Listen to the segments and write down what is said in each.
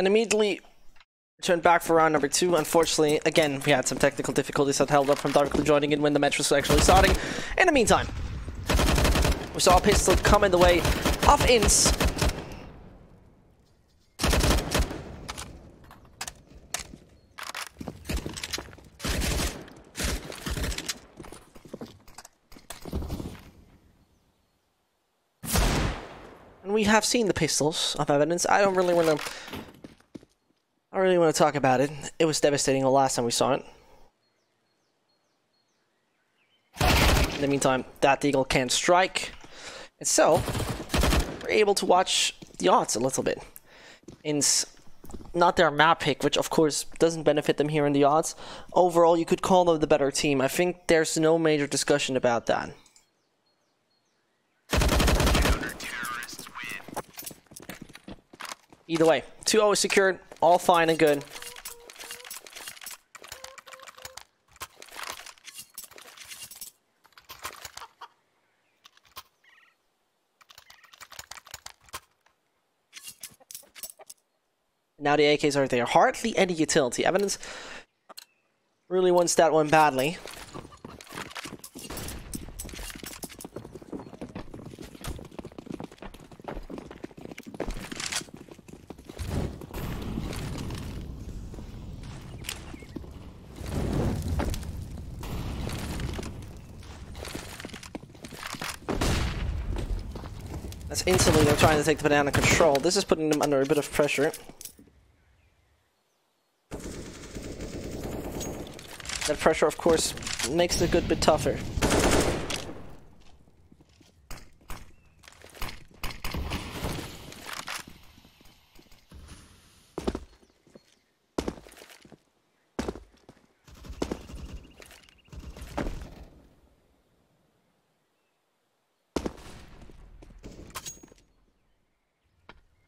and immediately returned back for round number 2. Unfortunately, again, we had some technical difficulties that held up from Darkly joining in when the match was actually starting. In the meantime, we saw a pistol come in the way of INTZ. And we have seen the pistols of evidence. I don't really want to talk about it. It was devastating the last time we saw it. In the meantime, that Deagle can't strike. And so, we're able to watch the odds a little bit. INTZ, not their map pick, which of course doesn't benefit them here in the odds. Overall, you could call them the better team. I think there's no major discussion about that. Either way, 2-0 is secured, all fine and good. Now the AKs are there. Hardly any utility. Evidence really wants that one badly. That's instantly they're trying to take the banana control. This is putting them under a bit of pressure. That pressure, of course, makes it a good bit tougher.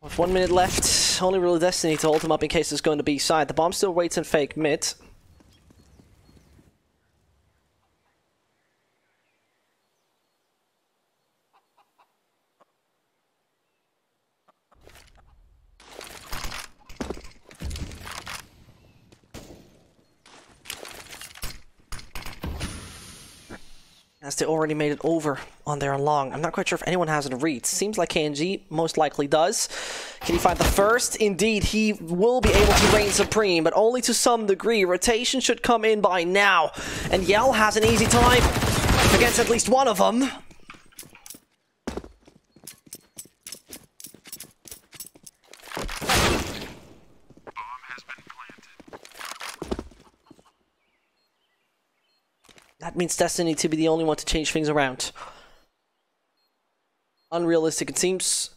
With 1 minute left, only really Destiny to hold him up in case it's going to be side. The bomb still waits in fake mid. As they already made it over on their long. I'm not quite sure if anyone has it read. Seems like KNG most likely does. Can he find the first? Indeed, he will be able to reign supreme, but only to some degree. Rotation should come in by now. And Yell has an easy time against at least one of them. That means Destiny to be the only one to change things around. Unrealistic, it seems.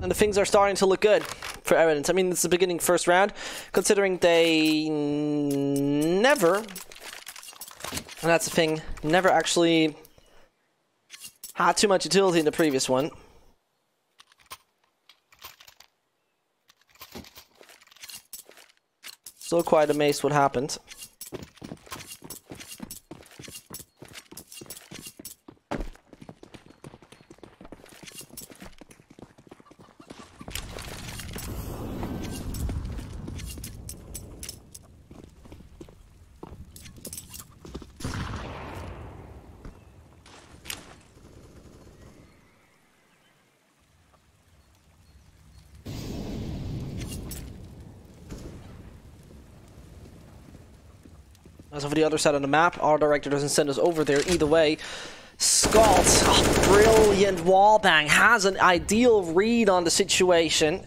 And the things are starting to look good for Evidence. I mean, it's the beginning first round, considering they never, and that's the thing, never actually had too much utility in the previous one. Still quite amazed what happened. As over the other side of the map, our director doesn't send us over there either way. Scald, oh, brilliant wallbang, has an ideal read on the situation.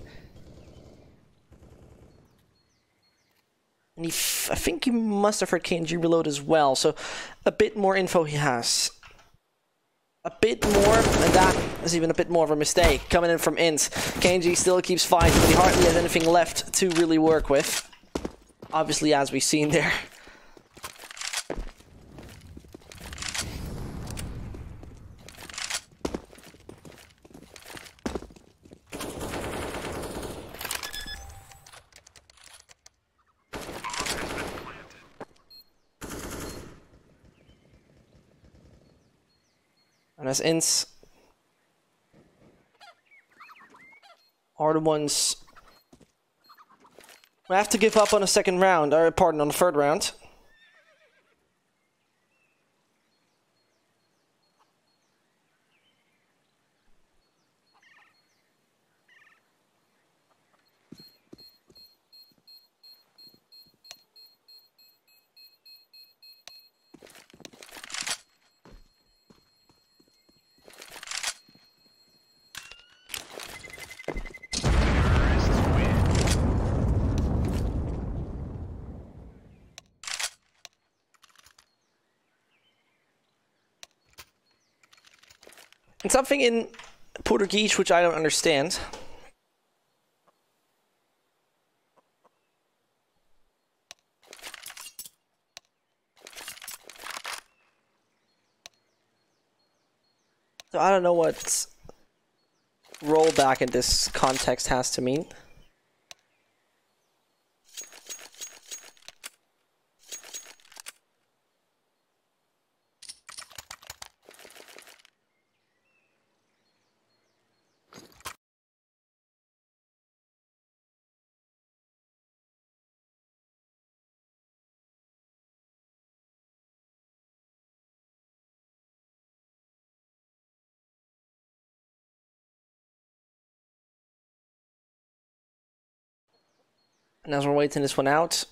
And I think he must have heard KNG reload as well, so a bit more info he has. A bit more, and that is even a bit more of a mistake. Coming in from INTZ. KNG still keeps fighting, but he hardly has anything left to really work with. Obviously, as we've seen there. And as INTZ are the ones who have to give up on a second round, or pardon, on the third round. And something in Portuguese which I don't understand. So I don't know what rollback in this context has to mean. And as we're waiting this one out,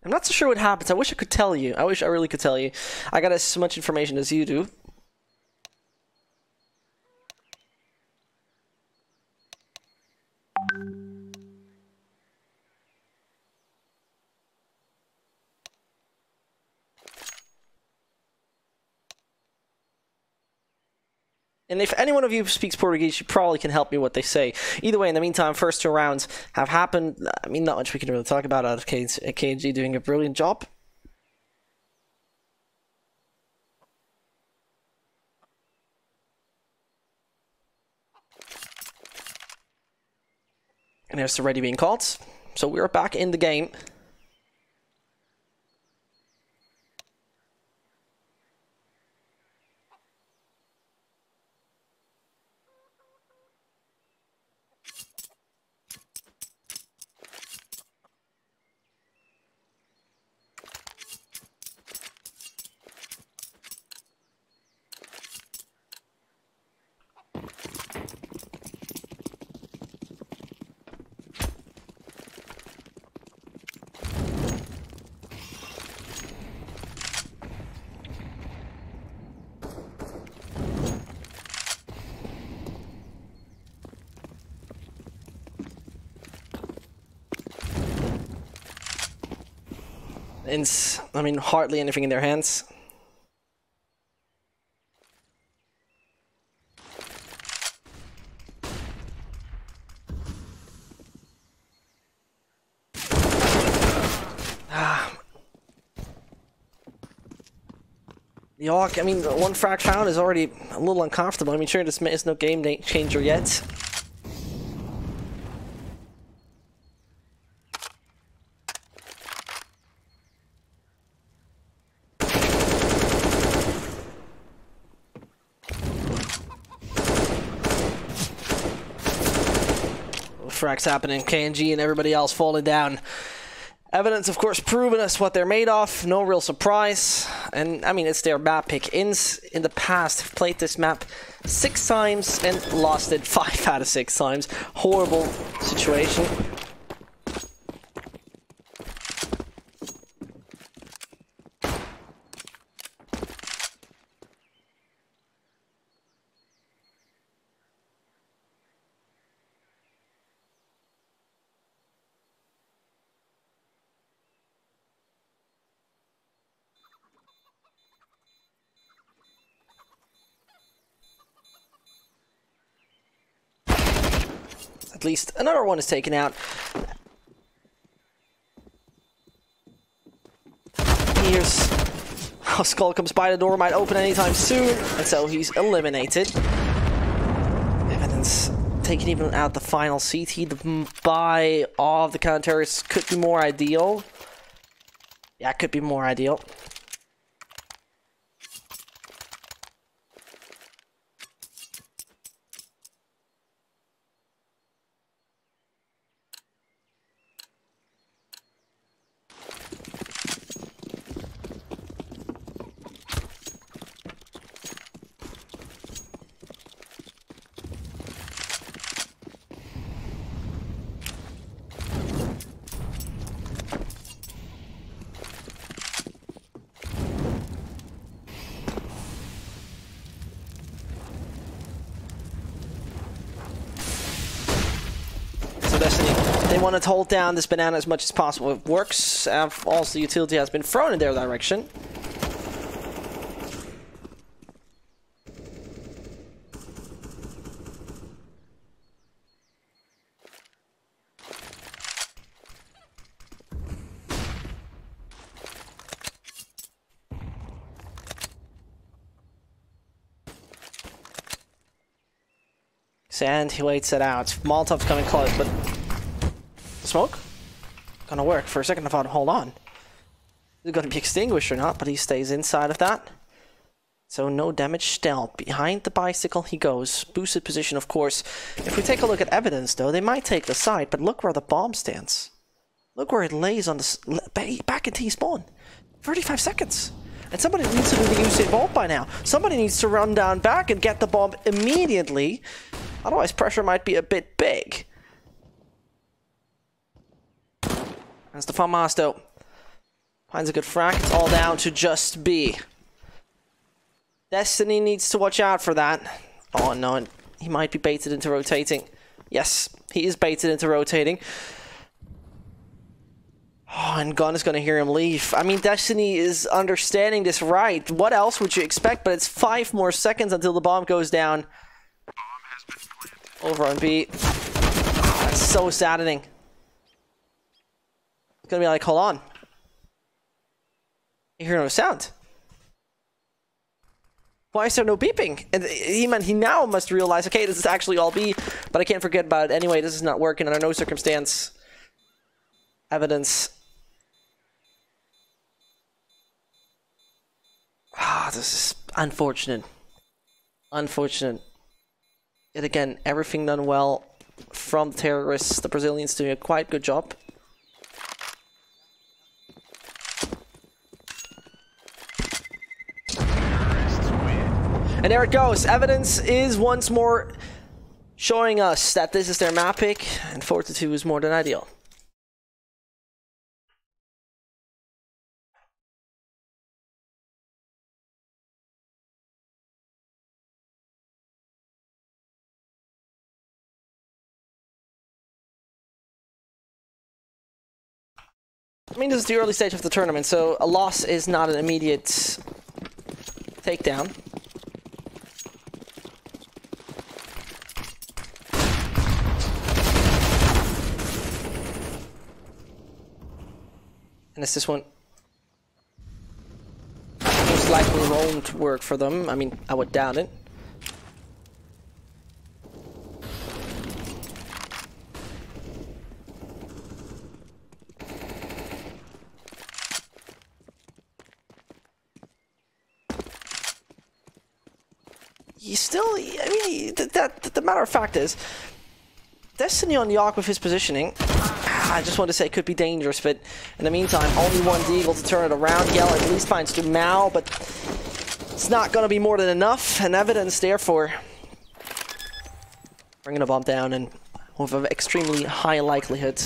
I'm not so sure what happens. I wish I could tell you. I wish I really could tell you. I got as much information as you do. And if any one of you speaks Portuguese, you probably can help me what they say. Either way, in the meantime, first two rounds have happened. I mean, not much we can really talk about out of KNG doing a brilliant job. And there's the ready being called. So we're back in the game. It's, I mean, hardly anything in their hands. The Hawk, I mean, one frag found is already a little uncomfortable. I mean, sure, this is no game changer yet. Frags happening, KNG and everybody else falling down. Evidence, of course, proving us what they're made of. No real surprise. And, I mean, it's their map pick. INTZ, in the past, have played this map 6 times and lost it 5 out of 6 times. Horrible situation. At least another one is taken out. Here's how Skull comes by. The door might open anytime soon, and so he's eliminated. Evidence taking even out the final CT. The buy of the counter-terrorists could be more ideal. Yeah, it could be more ideal. Destiny, they want to hold down this banana as much as possible. It works. Also, the utility has been thrown in their direction. And he waits it out. Molotov's coming close, but smoke? Gonna work. For a second I thought, hold on. Is it gonna be extinguished or not? But he stays inside of that. So no damage stealth. Behind the bicycle he goes. Boosted position, of course. If we take a look at evidence, though, they might take the side, but look where the bomb stands. Look where it lays on the back in T-spawn. 35 seconds. And somebody needs to do the Usain Bolt by now. Somebody needs to run down back and get the bomb immediately. Otherwise, pressure might be a bit big. As the Famasto finds a good frag, it's all down to just B. Destiny needs to watch out for that. Oh no, he might be baited into rotating. Yes, he is baited into rotating. Oh, and Gunn is going to hear him leave. I mean, Destiny is understanding this right. What else would you expect? But it's 5 more seconds until the bomb goes down. Over on B. That's so saddening. It's gonna be like, hold on. You hear no sound. Why is there no beeping? And he now must realize, okay, this is actually all B, but I can't forget about it anyway. This is not working under no circumstance. Evidence. Ah, this is unfortunate. Unfortunate. Yet again, everything done well from the terrorists. The Brazilians doing a quite good job. And there it goes. Evidence is once more showing us that this is their map pick, and 4-2 is more than ideal. I mean, this is the early stage of the tournament, so a loss is not an immediate takedown. And it's this one. Most likely won't work for them. I mean, I would doubt it. You still, I mean, the matter of fact is, Destiny on the Arc with his positioning, I just want to say it could be dangerous, but in the meantime, only one Deagle to turn it around. Yell at least finds Dumao, but it's not going to be more than enough, and Evidence, therefore, bringing a bomb down and with an extremely high likelihood.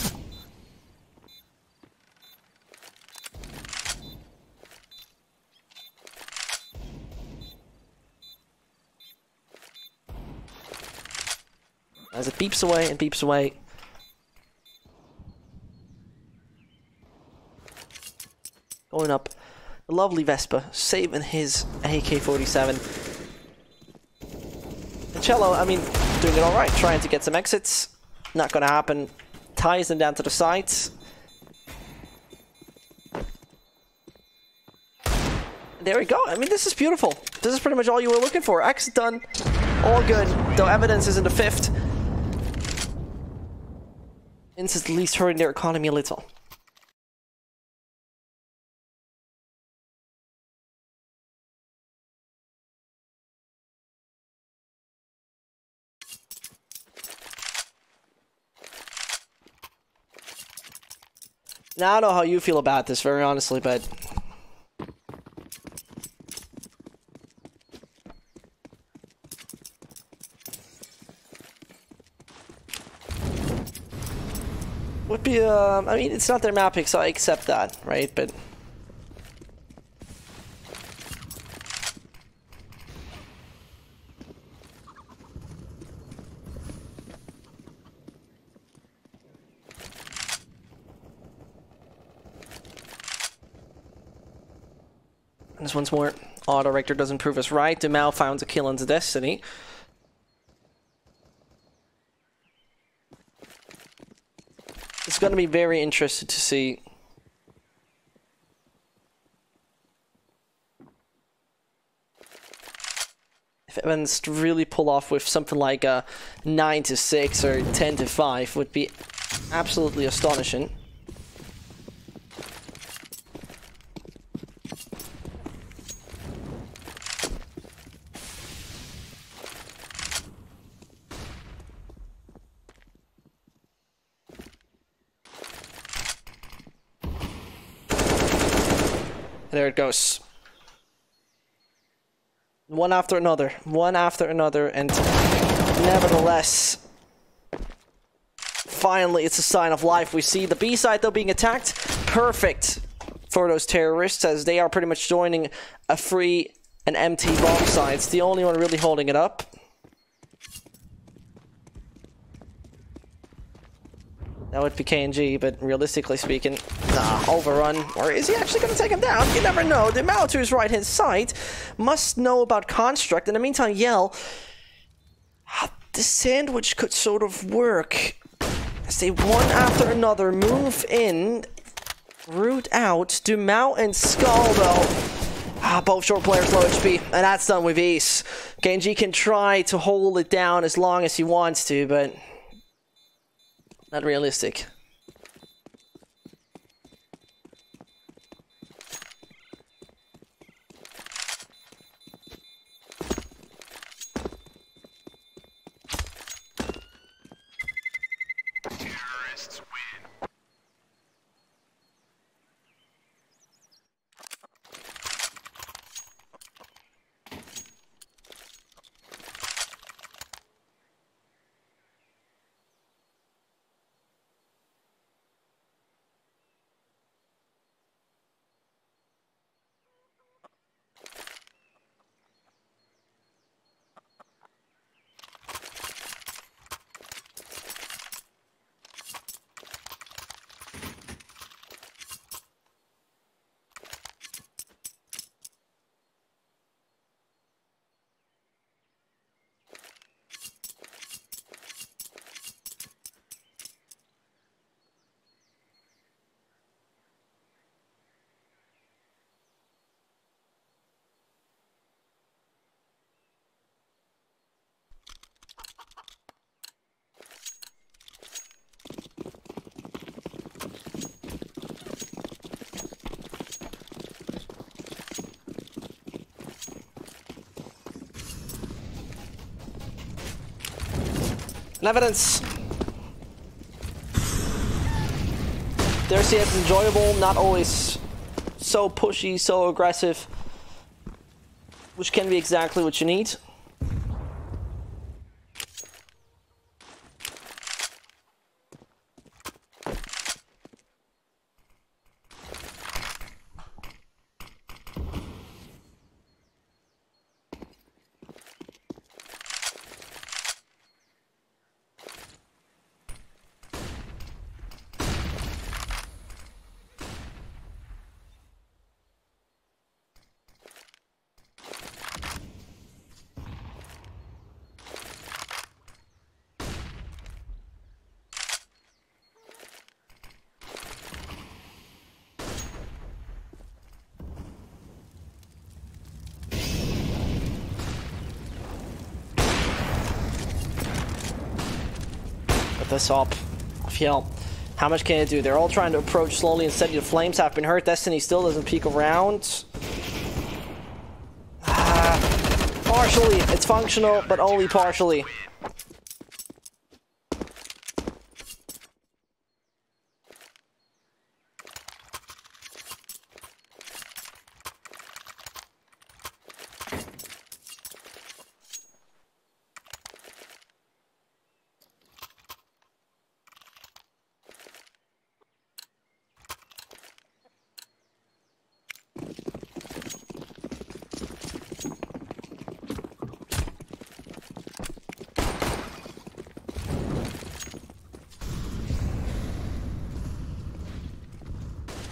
As it beeps away and beeps away. Going up. The lovely Vespa, saving his AK-47. And Cello, I mean, doing it alright, trying to get some exits. Not gonna happen. Ties them down to the sides. There we go. I mean, this is beautiful. This is pretty much all you were looking for. X done. All good. Though evidence is in the 5th. INTZ at least hurting their economy a little. Now, I don't know how you feel about this, very honestly, but... would be, I mean, it's not their map pick, so I accept that, right? But... and this once more, Autorector doesn't prove us right. Demao found a kill on the Destiny. It's going to be very interesting to see if Evans really pull off with something like a 9-6 or 10-5 would be absolutely astonishing. There it goes. One after another, and nevertheless, finally it's a sign of life. We see the B side though being attacked. Perfect for those terrorists, as they are pretty much joining a free and empty bomb site. It's the only one really holding it up. That would be KNG, but realistically speaking, nah, overrun. Or is he actually going to take him down? You never know. The Mao to his right-hand side must know about Construct. In the meantime, Yell, the sandwich could sort of work. As they one after another move in, root out, Dumao and Skull, though. Both short players low HP, and that's done with ease. KNG can try to hold it down as long as he wants to, but... not realistic. Terrorists win. And evidence. Their CS enjoyable, not always so pushy, so aggressive, which can be exactly what you need. this up. Fjell, how much can it do? They're all trying to approach slowly and steady. The flames have been hurt. Destiny still doesn't peek around. Partially, it's functional, but only partially.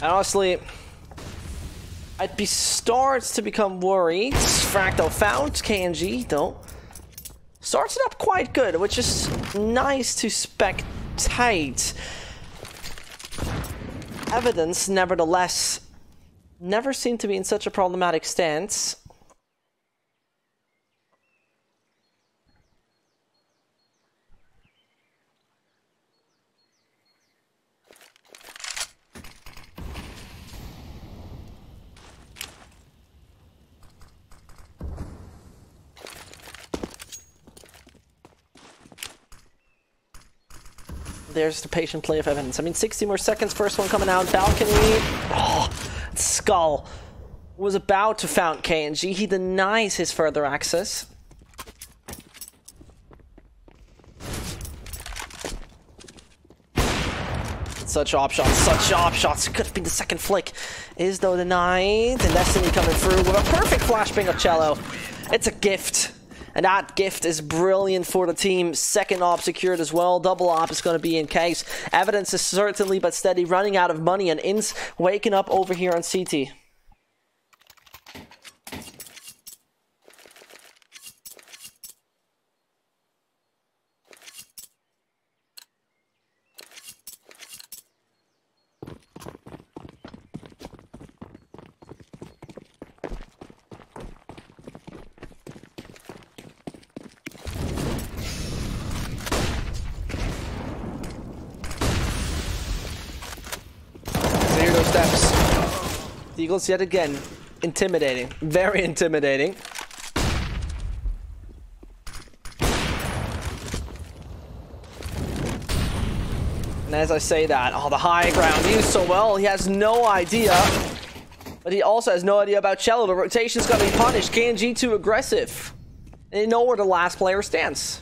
And honestly, I'd be starts to become worried. Fractal found KNG though. Starts it up quite good, which is nice to spectate. Evidence, nevertheless, never seemed to be in such a problematic stance. There's the patient play of Evidence. I mean, 60 more seconds, first one coming out, balcony. Oh, Skull was about to found KNG. He denies his further access. Such op shots. Could have been the second flick. Is though denied. And Destiny coming through with a perfect flashbang of Cello. It's a gift. And that gift is brilliant for the team. Second op secured as well. Double op is going to be in case. Evidence is certainly but steady running out of money. And INTZ waking up over here on CT. Steps. The Eagles yet again intimidating, very intimidating. And as I say that, oh, the high ground used so well. He has no idea, but he also has no idea about Cello. The rotation's gonna be punished. KNG too aggressive. They know where the last player stands.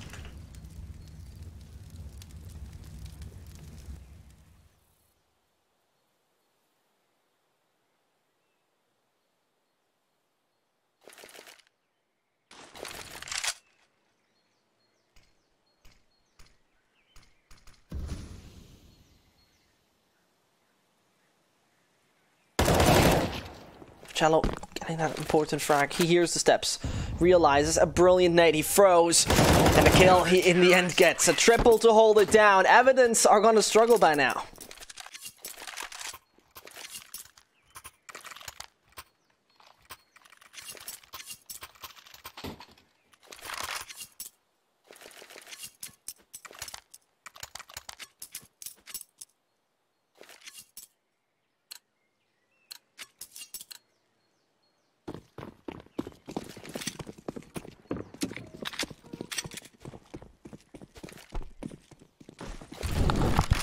Cello getting that important frag. He hears the steps, realizes a brilliant nade. He throws, and the kill he in the end gets. A triple to hold it down. Evidence are going to struggle by now.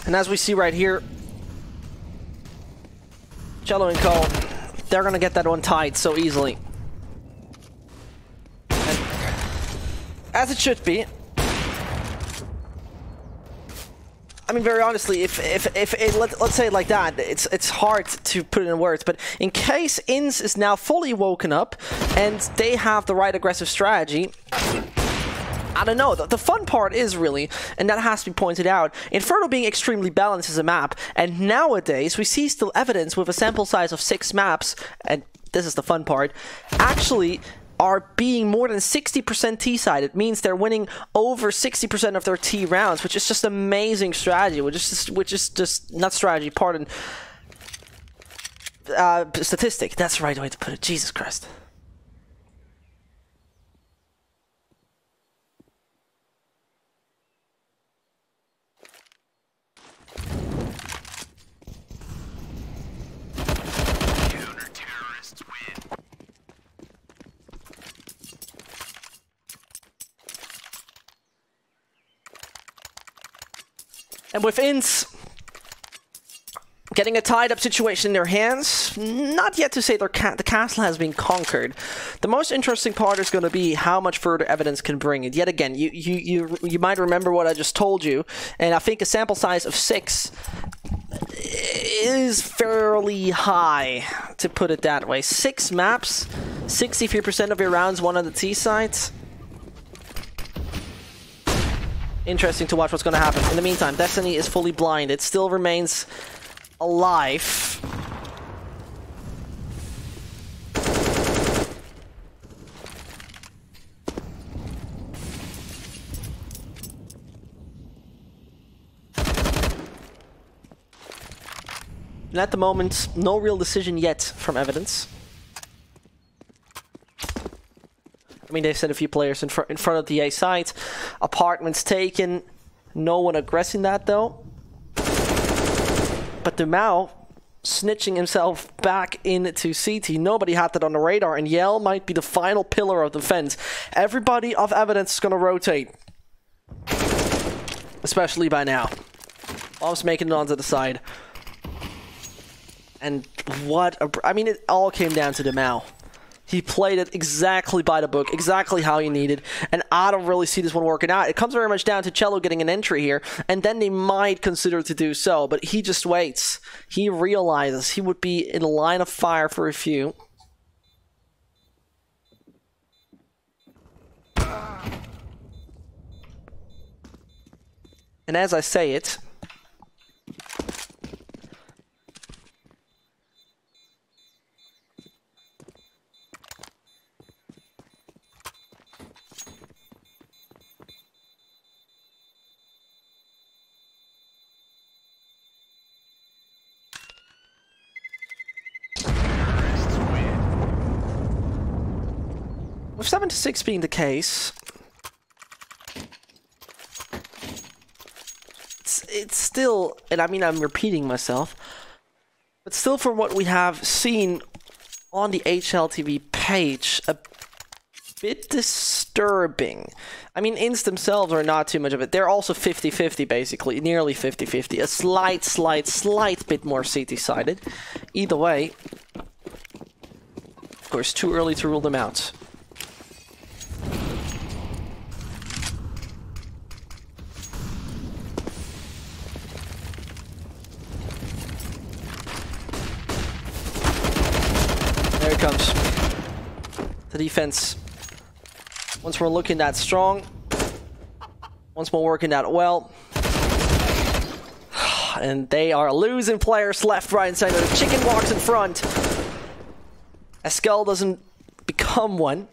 And as we see right here, Cello and Co, they're going to get that one tied so easily. And as it should be. I mean, very honestly, if let's say it like that, it's hard to put it in words, but in case INTZ is now fully woken up and they have the right aggressive strategy, I don't know, the fun part is really, and that has to be pointed out, Inferno being extremely balanced as a map, and nowadays we see still Evidence with a sample size of 6 maps, and this is the fun part, actually are being more than 60% T-side. It means they're winning over 60% of their T rounds, which is just amazing strategy, which is just not strategy, pardon, statistic. That's the right way to put it. Jesus Christ. And with INTZ getting a tied-up situation in their hands, not yet to say the castle has been conquered. The most interesting part is going to be how much further evidence can bring it. Yet again, you might remember what I just told you, and I think a sample size of 6 is fairly high, to put it that way. 6 maps, 63% of your rounds won on the T site. Interesting to watch what's going to happen. In the meantime, Destiny is fully blind. It still remains alive. And at the moment, no real decision yet from evidence. I mean, they've sent a few players in front of the A site. Apartments taken. No one aggressing that, though. But Dumao snitching himself back into CT. Nobody had that on the radar, and Yell might be the final pillar of defense. Everybody of evidence is going to rotate. Especially by now. Bob's making it onto the side. And what a... I mean, it all came down to Dumao. He played it exactly by the book, exactly how he needed, and I don't really see this one working out. It comes very much down to Cello getting an entry here, and then they might consider to do so, but he just waits. He realizes he would be in a line of fire for a few. And as I say it... With 7-6 being the case, it's still, and I mean I'm repeating myself, but still from what we have seen on the HLTV page, a bit disturbing. I mean, INTZ themselves are not too much of it. They're also 50-50 basically, nearly 50-50. A slight bit more CT-sided. Either way, of course, too early to rule them out. There it comes. The defense. Once more looking that strong. Once more working that well. And they are losing players left, right, and center. The chicken walks in front. Eskel doesn't become one.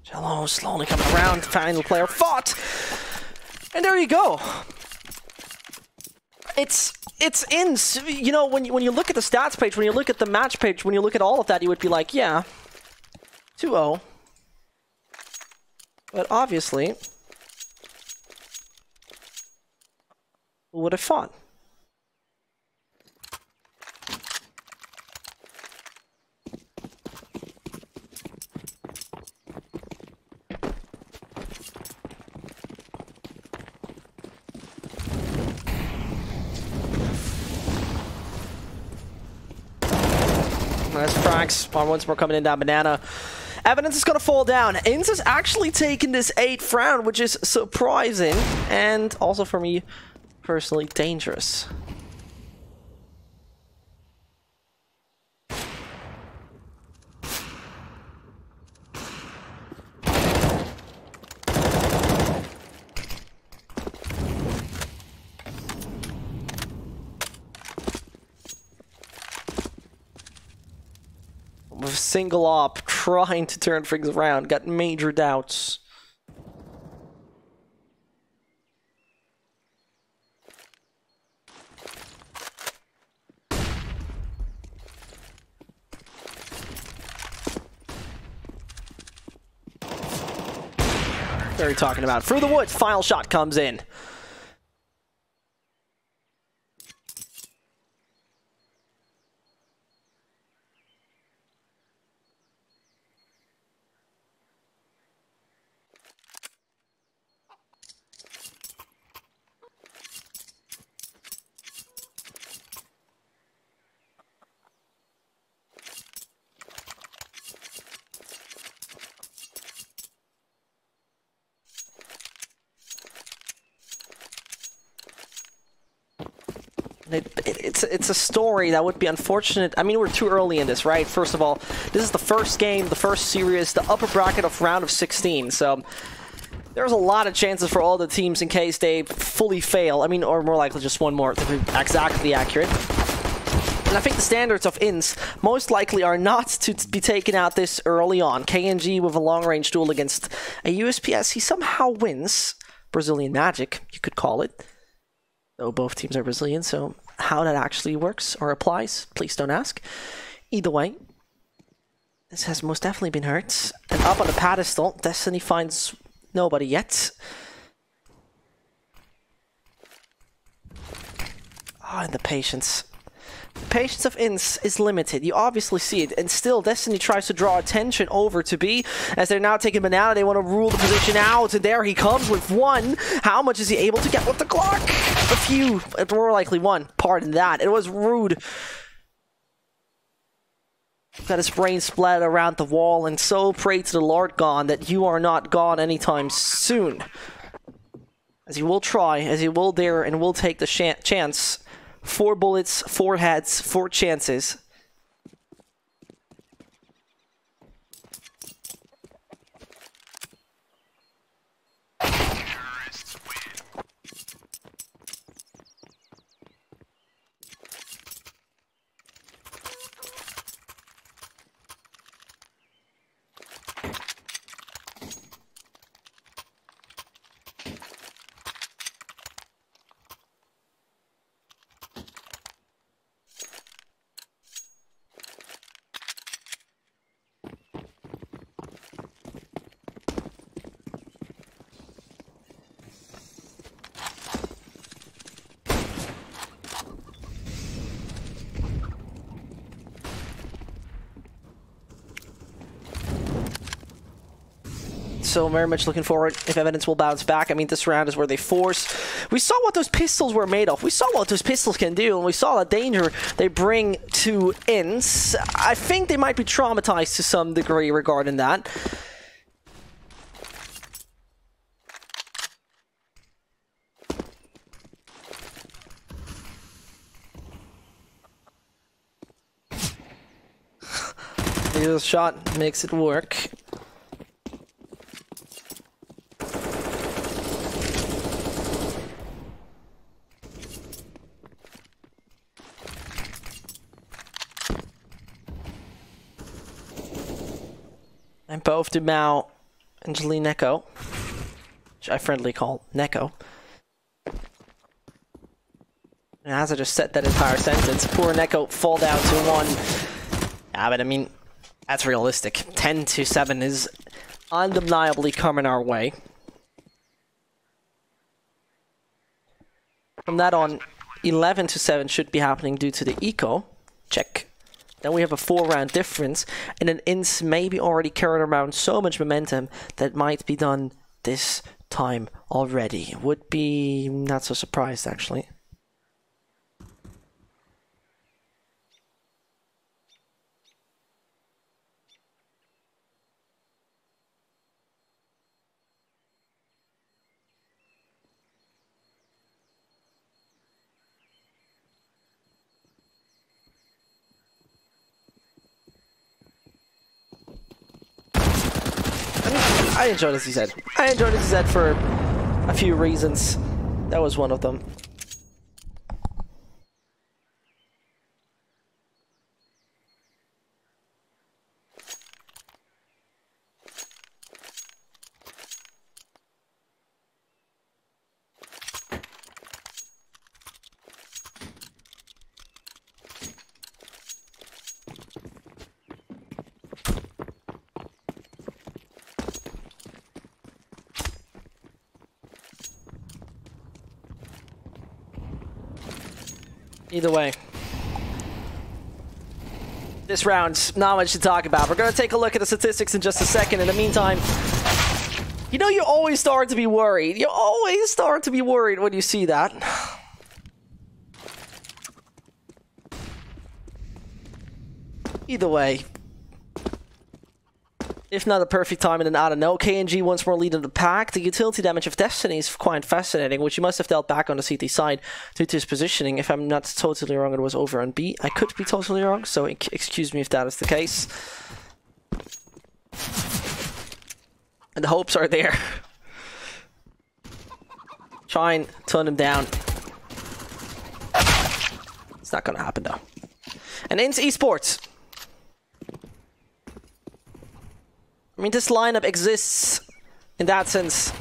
Cello slowly coming around, final player fought! And there you go! It's in, you know, when you look at the stats page, when you look at the match page, when you look at all of that, you would be like, yeah, 2-0. But obviously, who would have fought? Nice frags. Once more coming in down banana. Evidence is going to fall down. INTZ has actually taken this 8th round, which is surprising. And also for me, personally, dangerous. single op, trying to turn things around. Got major doubts. What are you talking about? Through the woods, final shot comes in. It's a story that would be unfortunate. I mean, we're too early in this, right? First of all, this is the first game, the first series, the upper bracket of round of 16, so there's a lot of chances for all the teams in case they fully fail. I mean, or more likely just one more to be exactly accurate. And I think the standards of INTZ most likely are not to be taken out this early on. KNG with a long-range duel against a USPS, he somehow wins. Brazilian magic, you could call it. Though both teams are Brazilian, so how that actually works or applies, please don't ask. Either way, this has most definitely been hurt. And up on the pedestal, Destiny finds nobody yet. Ah, and the patience. The patience of INTZ is limited. You obviously see it. And still, Destiny tries to draw attention over to B. As they're now taking banana, they want to rule the position out. And there he comes with one. How much is he able to get with the Glock? A few. More likely one. Pardon that. It was rude. Got his brain splattered around the wall. And so pray to the Lord gone that you are not gone anytime soon. As he will try, as he will dare, and will take the chance. 4 bullets, 4 heads, 4 chances. So very much looking forward if Evidence will bounce back. I mean, this round is where they force. We saw what those pistols were made of. We saw what those pistols can do, and we saw the danger they bring to INTZ. I think they might be traumatized to some degree regarding that. This shot makes it work. And both Dumao and Jali Neko, which I friendly call Neko. And as I just said that entire sentence, poor Neko fall down to 1. Yeah, but I mean, that's realistic. 10-7 is undeniably coming our way. From that on, 11-7 should be happening due to the eco. Check. Then we have a 4-round difference, and then INTZ may be already carrying around so much momentum that might be done this time already. Would be not so surprised, actually. I enjoyed INTZ. I enjoyed INTZ for a few reasons. That was one of them. Either way. This round, not much to talk about. We're going to take a look at the statistics in just a second. In the meantime, you know, you always start to be worried. You always start to be worried when you see that. Either way. If not a perfect time, then I don't know. KNG once more leading the pack. The utility damage of Destiny is quite fascinating, which he must have dealt back on the CT side due to his positioning. If I'm not totally wrong, it was over on B. I could be totally wrong, so excuse me if that is the case. And the hopes are there. Try and turn him down. It's not gonna happen though. And INTZ Esports. I mean, this lineup exists, in that sense,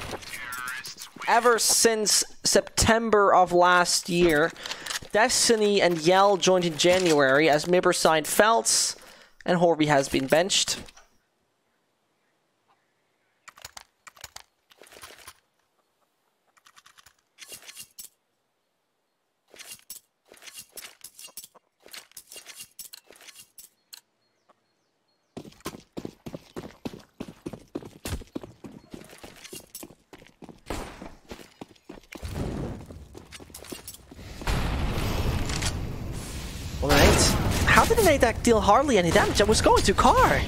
ever since September of last year. Destiny and Yell joined in January, as Mibber signed Feltz, and Horby has been benched. How did an ADAC deal hardly any damage? I was going to car.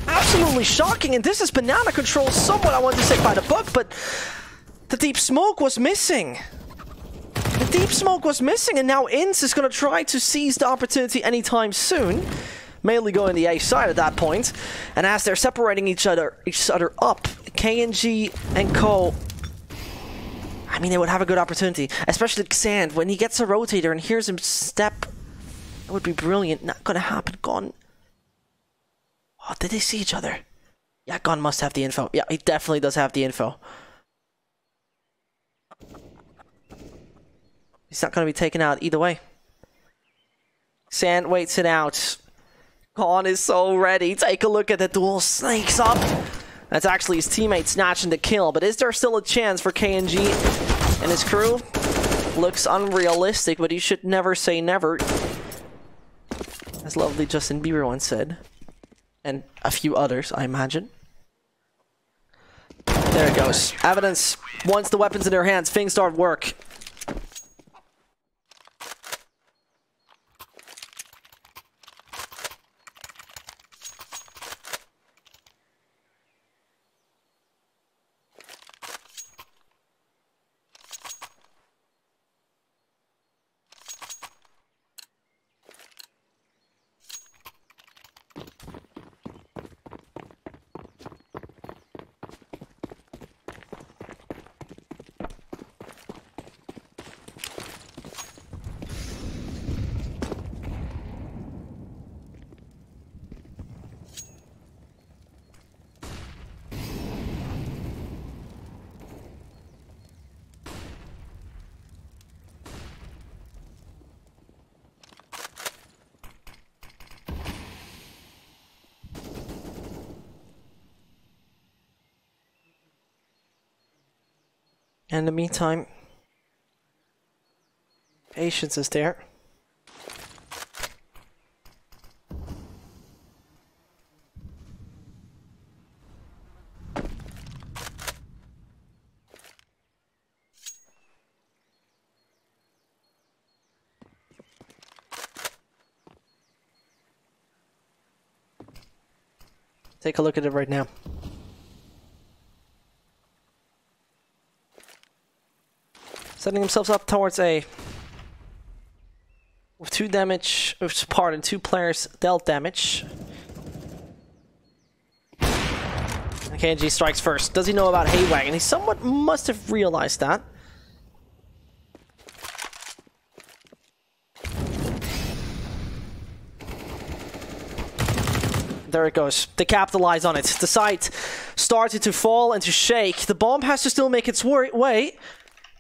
Absolutely shocking, and this is banana control somewhat, I want to say, by the book, but the deep smoke was missing. The deep smoke was missing, and now INTZ is going to try to seize the opportunity anytime soon. Mainly going the A side at that point. And as they're separating each other up, KNG and Co. I mean, they would have a good opportunity, especially Xand. When he gets a rotator and hears him step, it would be brilliant. Not gonna happen. Gon. Oh, did they see each other? Yeah, Gon must have the info. Yeah, he definitely does have the info. He's not gonna be taken out either way. Xand waits it out. Gon is so ready. Take a look at the duel. Snakes up. That's actually his teammate snatching the kill. But is there still a chance for KNG and his crew? Looks unrealistic, but you should never say never. As lovely Justin Bieber once said. And a few others, I imagine. There it goes. Evidence. Once the weapon's in their hands, things start work. In the meantime, patience is there. Take a look at it right now. Setting themselves up towards A. With 2 damage, pardon, 2 players dealt damage. And KNG strikes first. Does he know about Haywagon? He somewhat must have realized that. There it goes. They capitalize on it. The site started to fall and to shake. The bomb has to still make its way.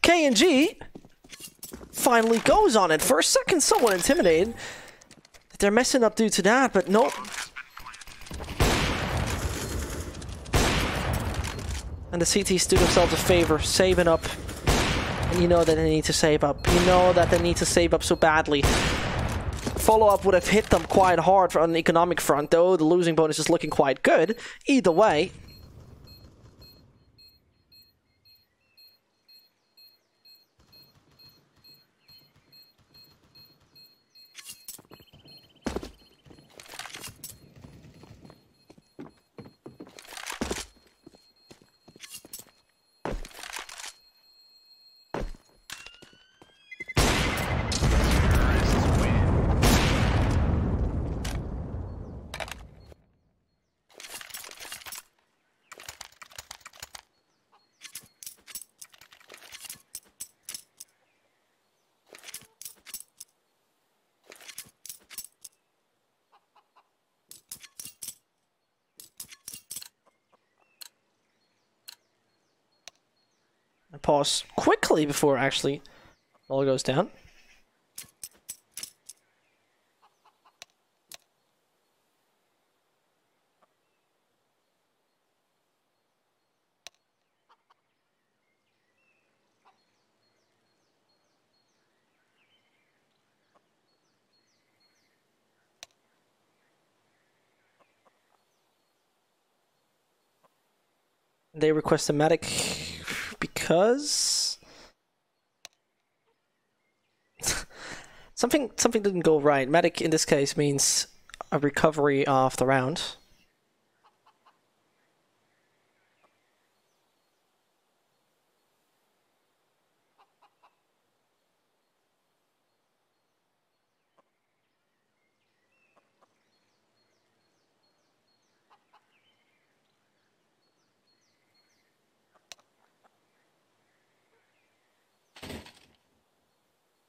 KNG finally goes on it. For a second, somewhat intimidated. They're messing up due to that, but nope. And the CTs do themselves a favor, saving up And you know that they need to save up. You know that they need to save up so badly. Follow-up would have hit them quite hard on the economic front, though. The losing bonus is looking quite good. Either way. I pause quickly before actually all goes down. They request a medic because something didn't go right. Medic in this case means a recovery of the round.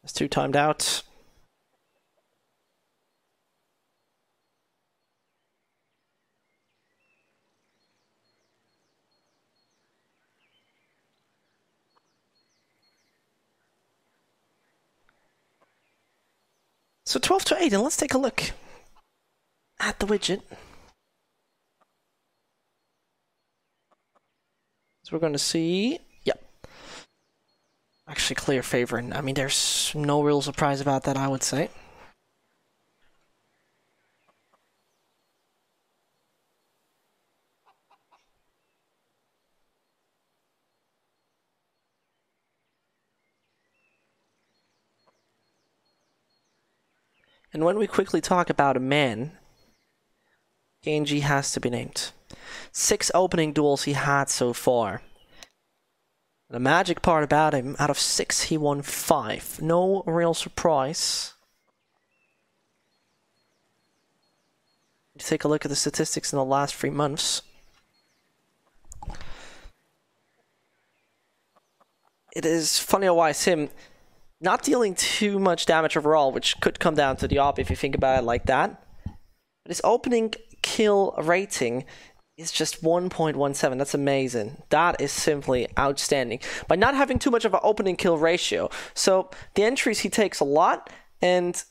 It's 2 timed out. So 12 to 8, and let's take a look at the widget. So we're going to see, yep, actually clear favorite. I mean, there's no real surprise about that, I would say. And when we quickly talk about a man, KNG has to be named. 6 opening duels he had so far. The magic part about him, out of 6 he won 5. No real surprise. Take a look at the statistics in the last 3 months. It is funny how it's him not dealing too much damage overall, which could come down to the op if you think about it like that. But his opening kill rating is just 1.17. That's amazing. That is simply outstanding. By not having too much of an opening kill ratio. So the entries he takes a lot, and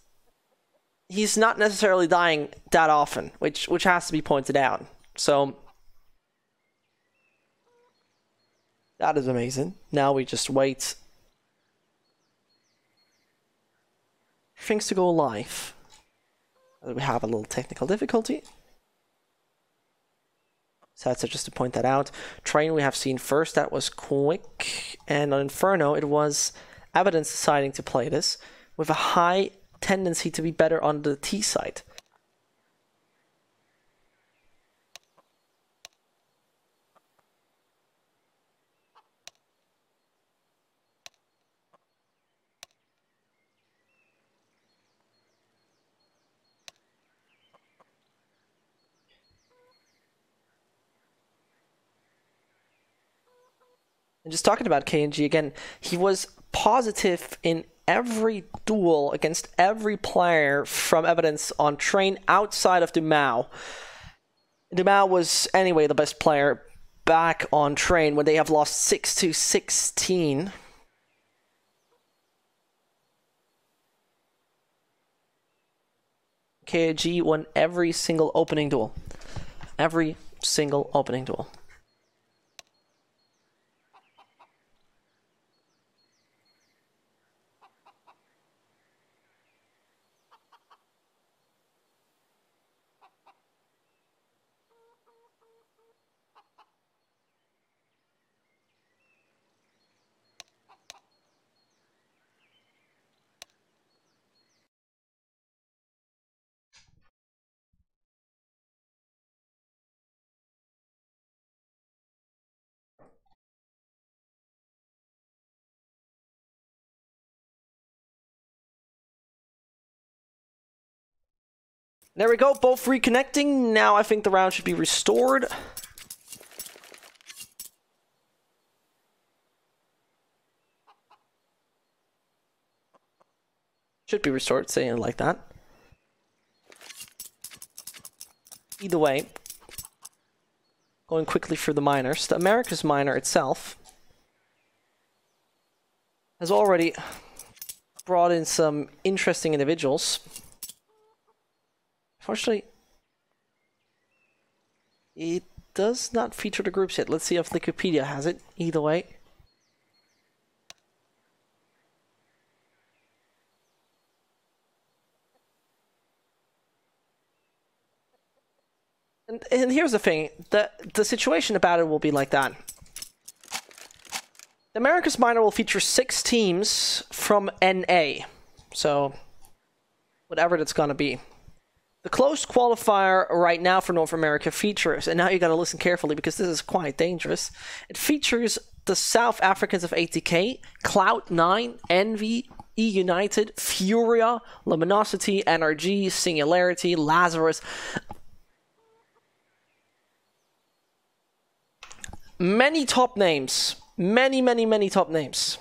he's not necessarily dying that often, which has to be pointed out. So that is amazing. Now we just wait for things to go live. We have a little technical difficulty. So that's just to point that out. Train we have seen first, that was quick. And on Inferno, it was Evidence deciding to play this with a high tendency to be better on the T side. And just talking about KNG again, he was positive in every duel against every player from Evidence on Train outside of Dumao. Dumao was anyway the best player back on Train when they have lost 6-16. KNG won every single opening duel. Every single opening duel. There we go, both reconnecting. Now I think the round should be restored. Should be restored, saying it like that. Either way, going quickly through the miners. The America's miner itself has already brought in some interesting individuals. Unfortunately, it does not feature the groups yet. Let's see if Wikipedia has it. Either way. And here's the thing. The situation about it will be like that. The America's Minor will feature 6 teams from NA. So, whatever that's gonna be. The closed qualifier right now for North America features, and now you gotta listen carefully because this is quite dangerous. It features the South Africans of ATK, Cloud9, Envy, E-United, Furia, Luminosity, NRG, Singularity, Lazarus. Many top names. Many top names.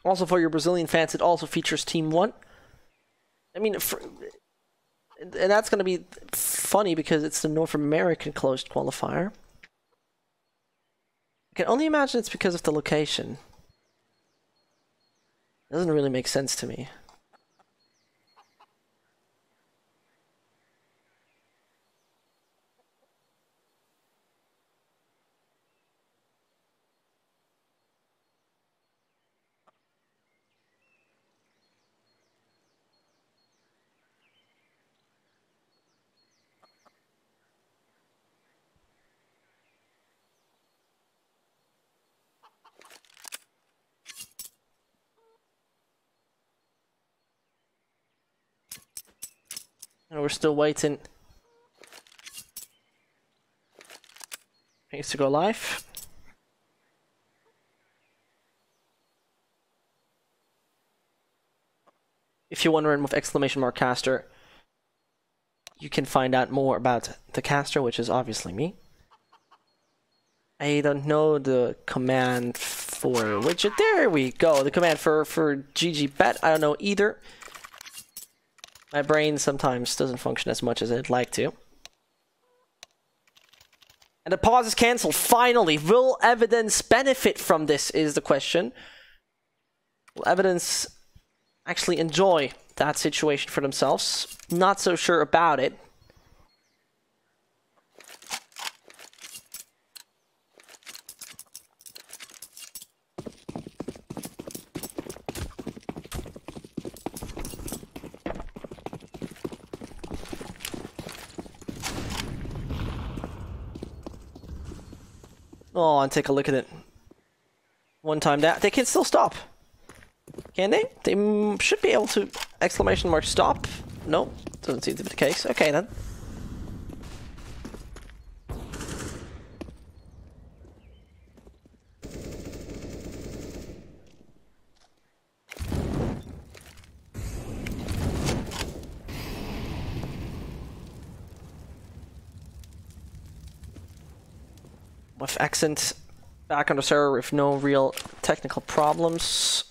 Also, for your Brazilian fans, it also features Team 1. I mean, and that's going to be funny because it's the North American closed qualifier. I can only imagine it's because of the location. It doesn't really make sense to me. And we're still waiting. Things to go live. If you're wondering with exclamation mark caster, you can find out more about the caster, which is obviously me. I don't know the command for widget. There we go. The command for GGBet. I don't know either. My brain sometimes doesn't function as much as I'd like to. And the pause is cancelled. Finally, will Evidence benefit from this is the question. Will Evidence actually enjoy that situation for themselves? Not so sure about it. Oh, and take a look at it. One time that they can still stop. Can they? They should be able to exclamation mark stop. No, doesn't seem to be the case. Okay then. With Accent back on the server with no real technical problems.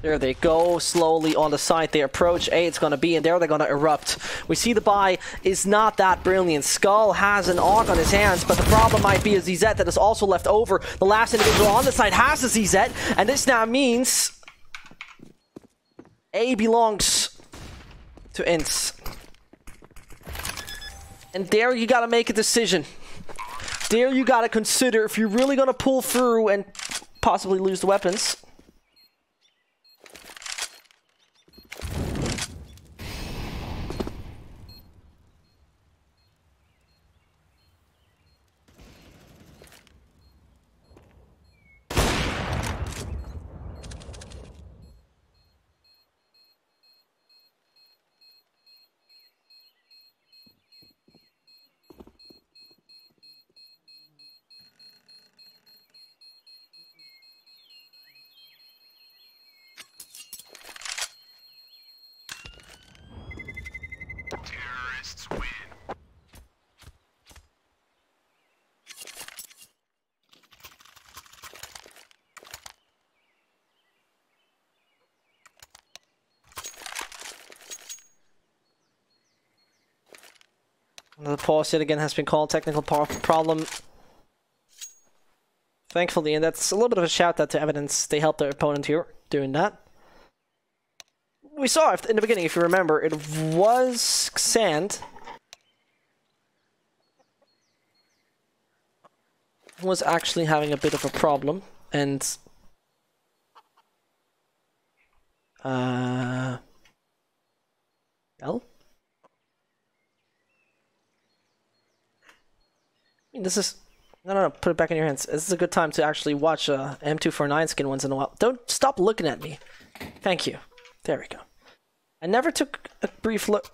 There they go, slowly on the side they approach. A, it's gonna be, and there they're gonna erupt. We see the buy is not that brilliant. Skull has an AUG on his hands, but the problem might be a ZZ that is also left over. The last individual on the side has a ZZ, and this now means A belongs to INTZ. And there you gotta make a decision. There you gotta consider if you're really gonna pull through and possibly lose the weapons. The pause yet again has been called technical problem. Thankfully, and that's a little bit of a shout out to Evidence. They helped their opponent here doing that. We saw it in the beginning, if you remember, it was Sand. Was actually having a bit of a problem, and well, I mean, this is no, put it back in your hands. This is a good time to actually watch M249 skin once in a while. Don't stop looking at me. Thank you. There we go. I never took a brief look.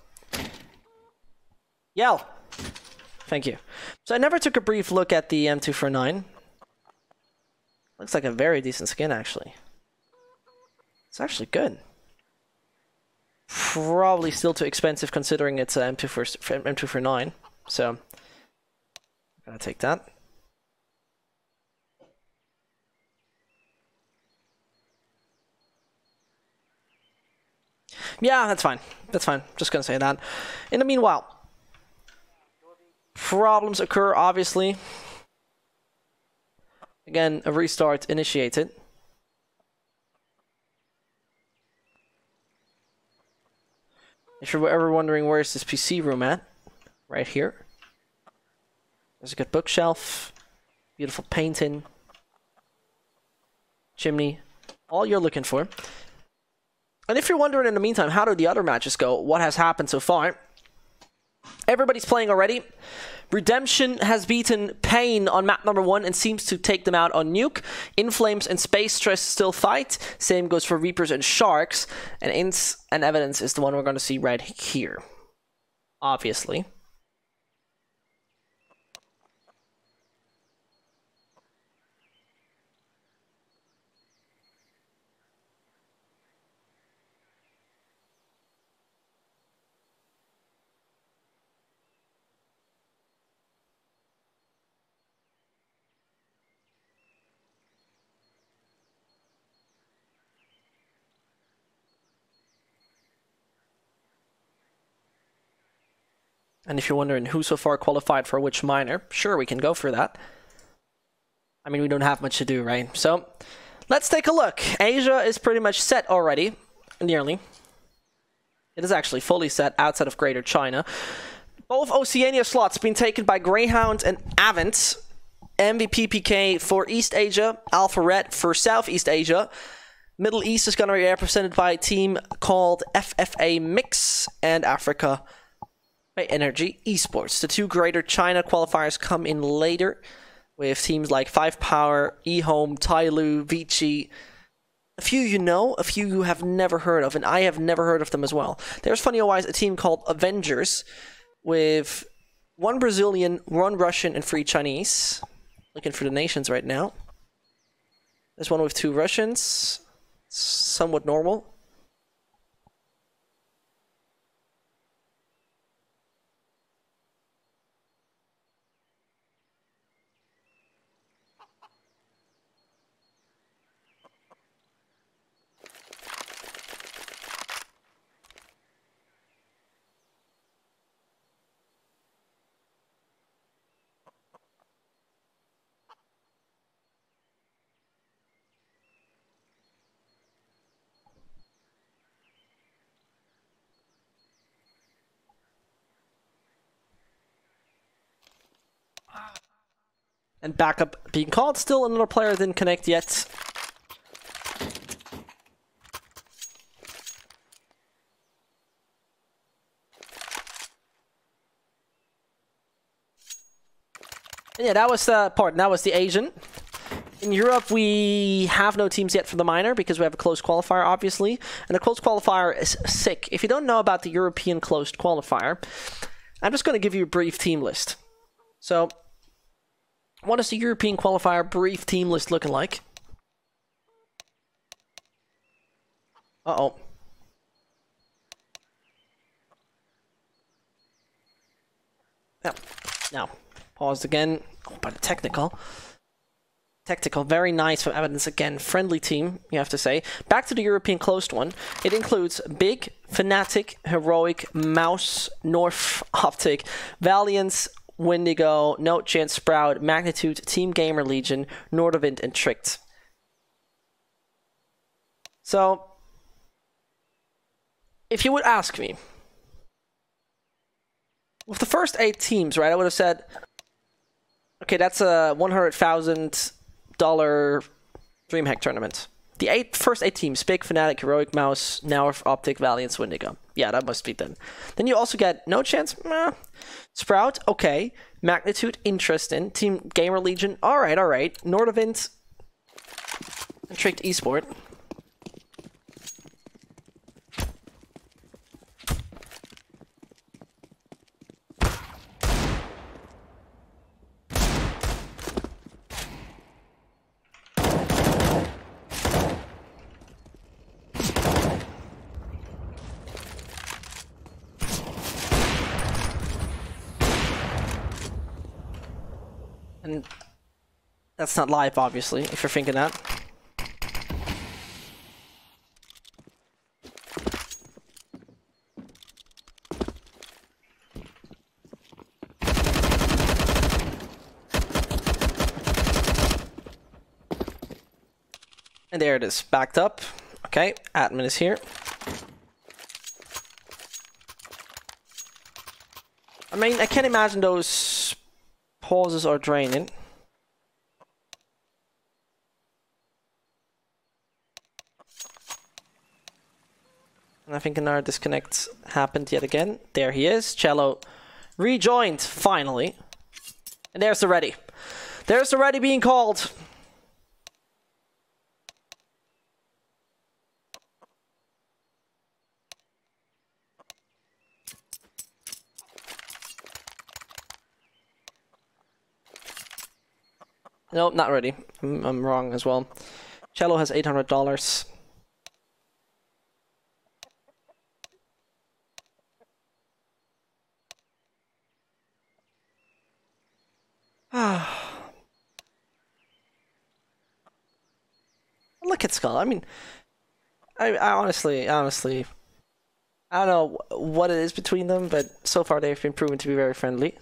Yell. Thank you. So I never took a brief look at the M249. Looks like a very decent skin, actually. It's actually good. Probably still too expensive considering it's M249. So, I'm gonna take that. Yeah, that's fine. That's fine. Just gonna say that. In the meanwhile, problems occur, obviously. Again, a restart initiated. If you're ever wondering where's this PC room at, right here. There's a good bookshelf, beautiful painting, chimney, all you're looking for. And if you're wondering in the meantime, how do the other matches go? What has happened so far? Everybody's playing already. Redemption has beaten Pain on map number 1 and seems to take them out on Nuke. Inflames and Space Stress still fight. Same goes for Reapers and Sharks. And INTZ and Evidence is the one we're going to see right here. Obviously. And if you're wondering who so far qualified for which minor, sure, we can go for that. I mean, we don't have much to do, right? So, let's take a look. Asia is pretty much set already. Nearly. It is actually fully set outside of Greater China. Both Oceania slots been taken by Greyhound and Avant. MVP PK for East Asia, Alpha Red for Southeast Asia. Middle East is going to be represented by a team called FFA Mix, and Africa by Energy Esports. The two Greater China qualifiers come in later with teams like 5 Power, eHome, Tyloo, Vici. A few you know, a few you have never heard of, and I have never heard of them as well. There's funny-wise a team called Avengers with 1 Brazilian, 1 Russian, and 3 Chinese. Looking for the nations right now. There's one with 2 Russians. Somewhat normal. And backup being called. Still another player didn't connect yet. And yeah, that was the part. That was the Asian. In Europe, we have no teams yet for the minor because we have a closed qualifier, obviously. And the closed qualifier is sick. If you don't know about the European closed qualifier, I'm just going to give you a brief team list. So, what is the European qualifier brief team list looking like? Uh-oh. Yeah. Now, paused again. Oh, by the technical. Tactical, very nice from Evidence again. Friendly team, you have to say. Back to the European closed one. It includes Big, Fnatic, Heroic, Mouse, North Optic, Valiance, Wendigo, No Chance, Sprout, Magnitude, Team Gamer Legion, Nordavind, and Tricked. So, if you would ask me, with the first 8 teams, right, I would have said, okay, that's a $100,000 DreamHack tournament. The first 8 teams, Big, Fnatic, Heroic, Mouse, North Optic, Valiance, Wendigo. Yeah, that must be them. Then you also get No Chance, Sprout, okay, Magnitude, interesting, Team Gamer Legion, alright, Nordavind, and Tricked Esport. And that's not live, obviously, if you're thinking that. And there it is, backed up. Okay, admin is here. I mean, I can't imagine those pauses are draining. And I think another disconnect happened yet again. There he is. Cello rejoined, finally. And there's the ready. There's the ready being called. Nope, not ready. I'm wrong as well. Cello has $800. Look at Skull. I mean, I honestly, I don't know what it is between them, but so far they've been proven to be very friendly.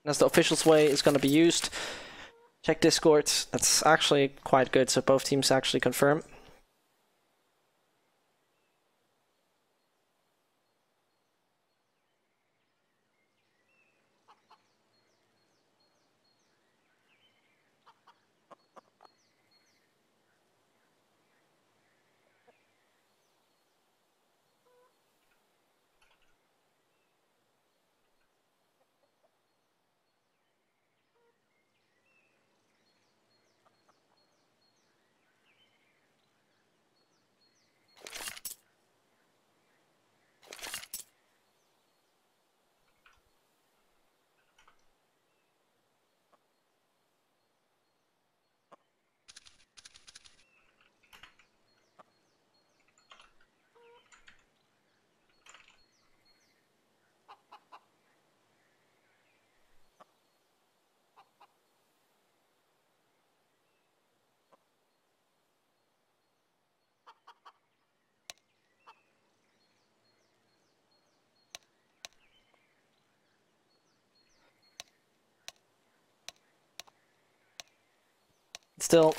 As the official's way is going to be used. Check Discord. That's actually quite good, so both teams actually confirm. Still,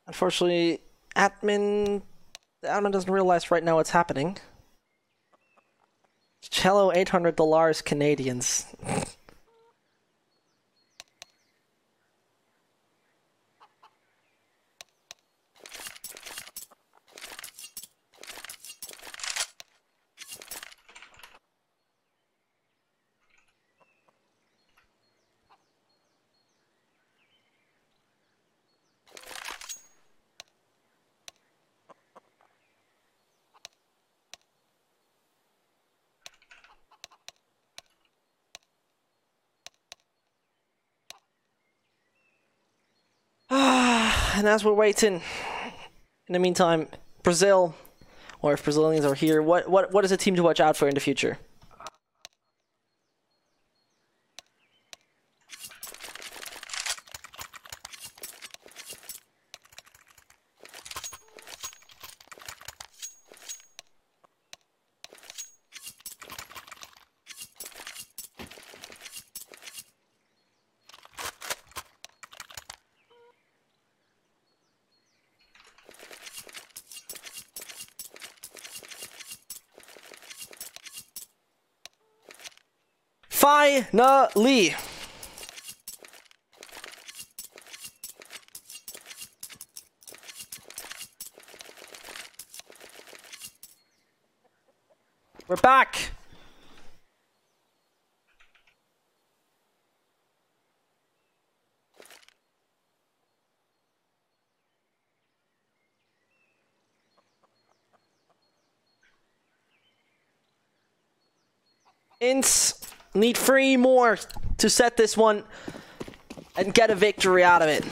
unfortunately, the admin doesn't realize right now what's happening. Cello, $800 Canadians. And as we're waiting, in the meantime, Brazil, or if Brazilians are here, what is a team to watch out for in the future? Finally! We're back! INTZ need 3 more to set this one and get a victory out of it.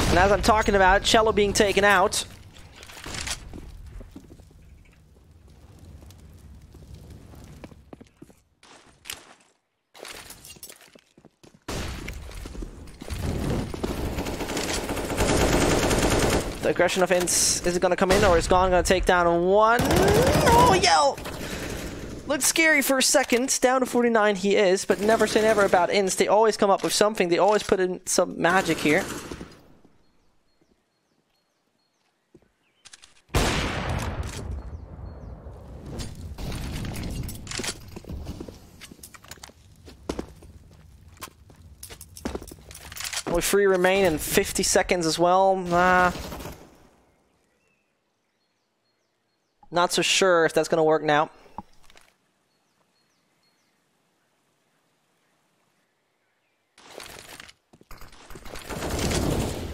And as I'm talking about, Cello being taken out. The aggression of INTZ, is it going to come in or is Gone going to take down one? Oh, Yell! Looked scary for a second. Down to 49 he is, but never say never about INTZ. They always come up with something. They always put in some magic here. With 3 remain and 50 seconds as well. Not so sure if that's going to work now.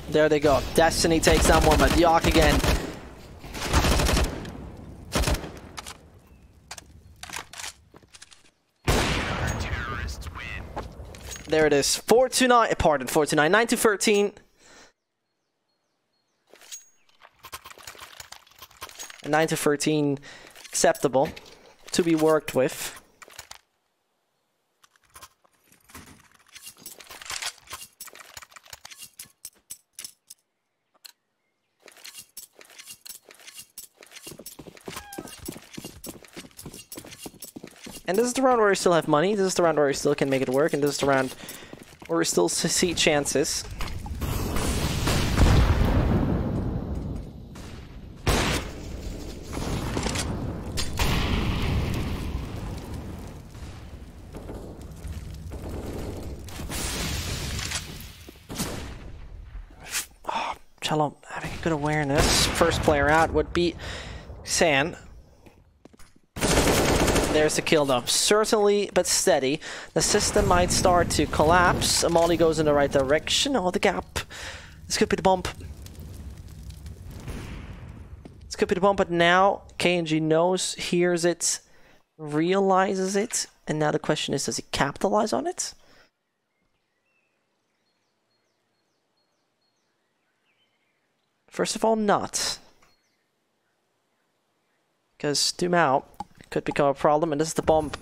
There they go. Destiny takes down one, but Yawk again. There it is. 4-9. Pardon, 4-9. 9-13. And 9-13 acceptable to be worked with. And this is the round where we still have money. This is the round where we still can make it work. And this is the round where we still see chances. Oh, Cello having a good awareness. First player out would be San. There's the kill though. Certainly, but steady. The system might start to collapse. Molly goes in the right direction. Oh, the gap. This could be the bump. This could be the bump, but now KNG knows, hears it, realizes it, and now the question is, does he capitalize on it? First of all, not. Because Doom out could become a problem, and this is the bump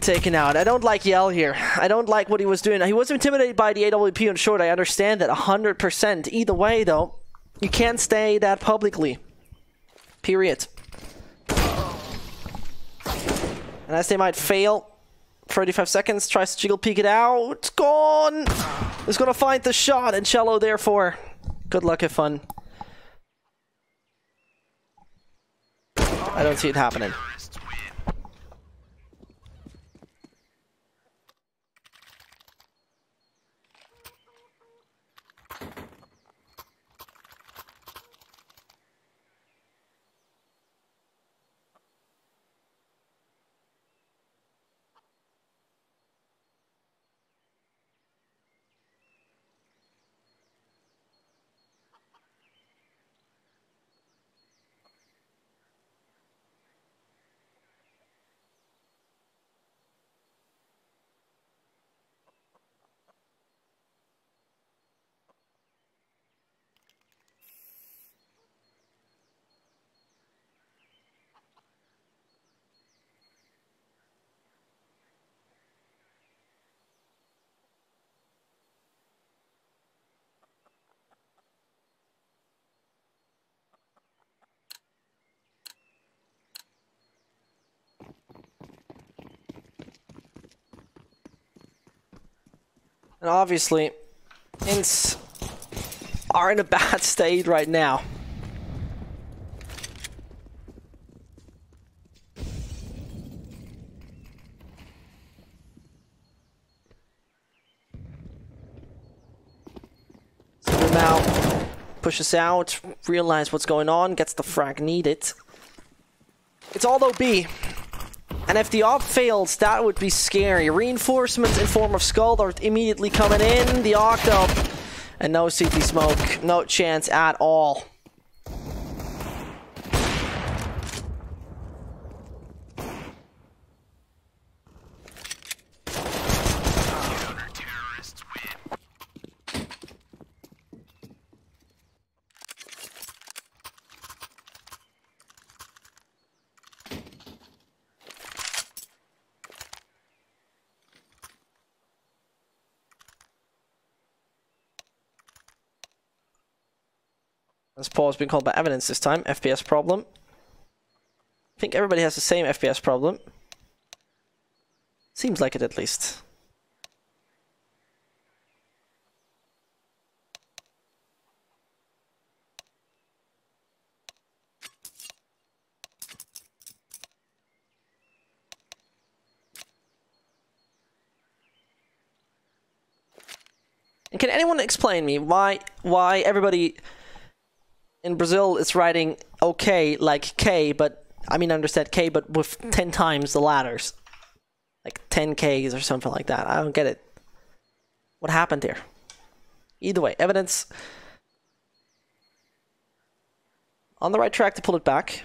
taken out. I don't like Yell here. I don't like what he was doing. He was intimidated by the AWP on short. I understand that 100%. Either way, though, you can't stay that publicly. Period. And as they might fail, 35 seconds, tries to jiggle peek it out. It's gone! He's gonna find the shot, and Cello therefore. Good luck, have fun. I don't see it happening. And obviously, INTZ are in a bad state right now. So now pushes out, realizes what's going on, gets the frag needed. It's all though B. And if the op fails, that would be scary. Reinforcements in form of Skull are immediately coming in. The Octo. And no CT smoke. No chance at all. This pause being called by evidence this time. FPS problem. I think everybody has the same FPS problem. Seems like it at least. And can anyone explain me why everybody in Brazil is writing OK like K, but I mean I understand K, but with 10 times the ladders, like 10 Ks or something like that. I don't get it. What happened here? Either way, evidence on the right track to pull it back.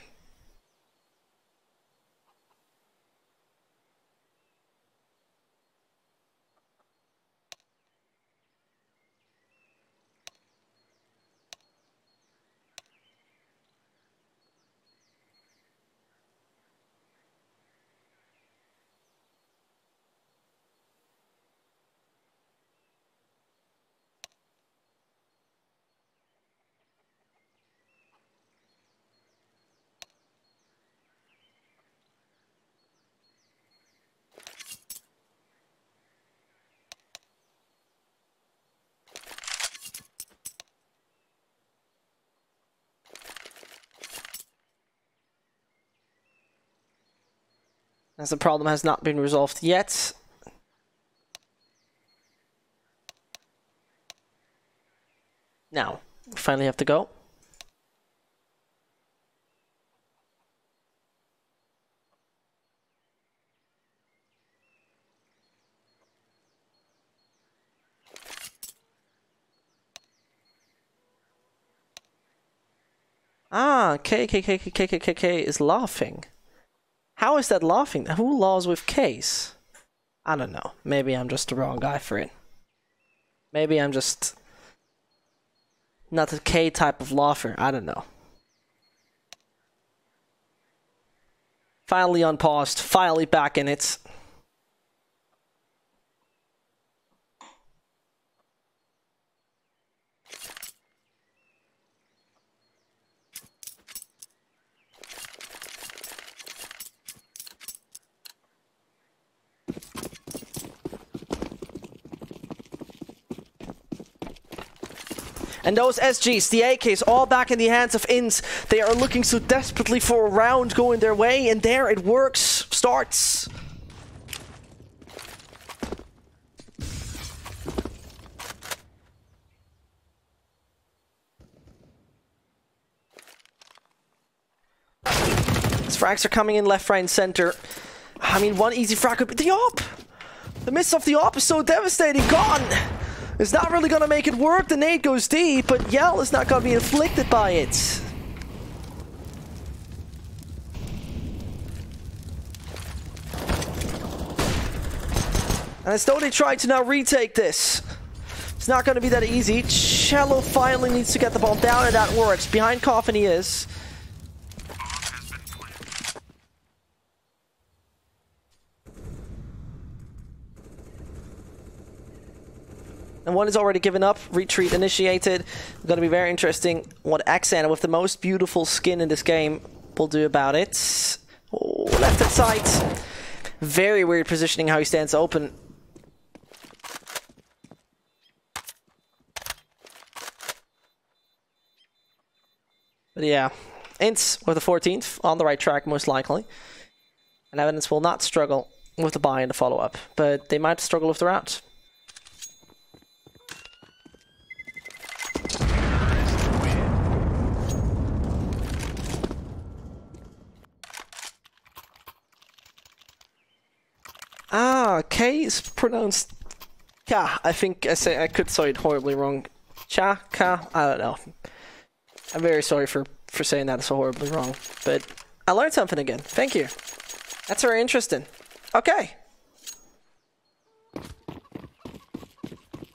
As the problem has not been resolved yet. Now, we finally have to go. Ah, K is laughing. How is that laughing? Who laughs with Ks? I don't know. Maybe I'm just the wrong guy for it. Maybe I'm just not a K type of laugher. I don't know. Finally unpaused. Finally back in it. And those SGs, the AKs, all back in the hands of INTZ. They are looking so desperately for a round going their way, and there it works. Starts. These frags are coming in left, right, and center. I mean, one easy frag could be the op. The miss of the op is so devastating. Gone. It's not really gonna make it work. The nade goes deep, but Yell is not gonna be inflicted by it. And as though they try to now retake this. It's not gonna be that easy. Cello finally needs to get the ball down, and that works. Behind Coffin he is. And one is already given up. Retreat initiated. Going to be very interesting what Xana, with the most beautiful skin in this game, will do about it. Oh, left hand side. Very weird positioning how he stands open. But yeah, INTZ with the 14th on the right track most likely. And Evidence will not struggle with the buy and the follow-up, but they might struggle with the route. Ah, K is pronounced Ka. I think I could say it horribly wrong. Cha, Ka, I don't know. I'm very sorry for saying that so horribly wrong. But I learned something again. Thank you. That's very interesting. Okay.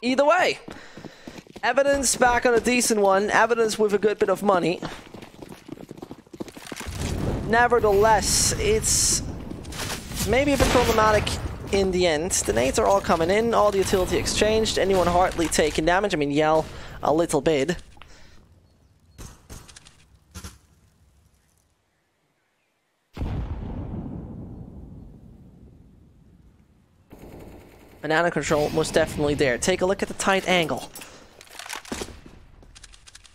Either way. Evidence back on a decent one. Evidence with a good bit of money. Nevertheless, it's maybe a bit problematic in the end. The nades are all coming in, all the utility exchanged, anyone hardly taking damage. I mean, Yell a little bit. Banana control most definitely there. Take a look at the tight angle.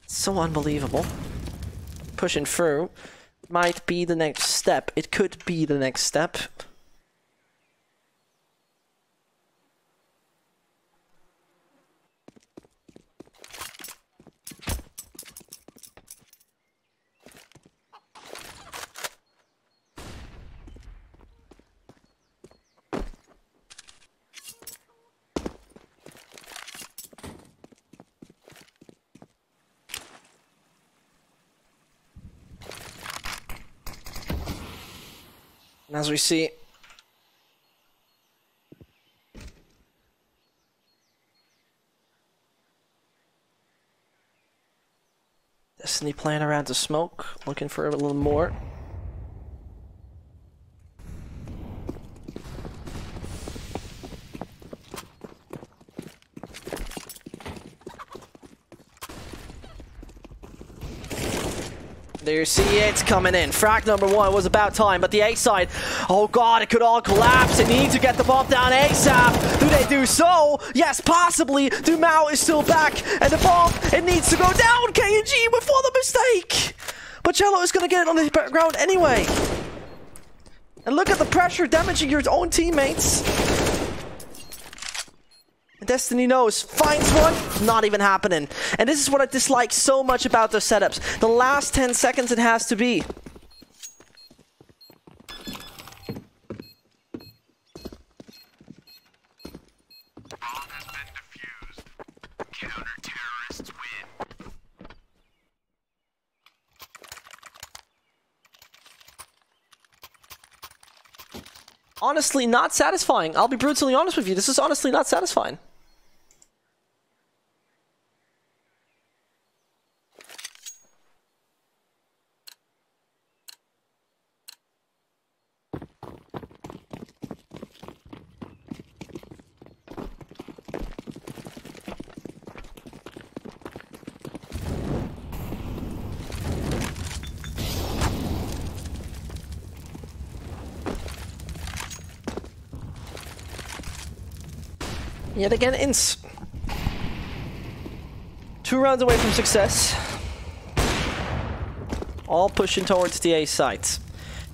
So unbelievable. Pushing through might be the next step. It could be the next step. And as we see, Destiny playing around the smoke, looking for a little more. There you see it coming in. Frag number one was about time, but the A side, oh god, it could all collapse. They need to get the bomb down ASAP. Do they do so? Yes, possibly. Dumao is still back, and the bomb, it needs to go down. KNG before the mistake. But Cello is going to get it on the ground anyway. And look at the pressure damaging your own teammates. Destiny knows, finds one, not even happening. And this is what I dislike so much about their setups. The last 10 seconds it has to be. Bomb has been defused. Counter-terrorists win. Honestly, not satisfying. I'll be brutally honest with you. This is honestly not satisfying. Yet again, INTZ 2 rounds away from success. All pushing towards the A site.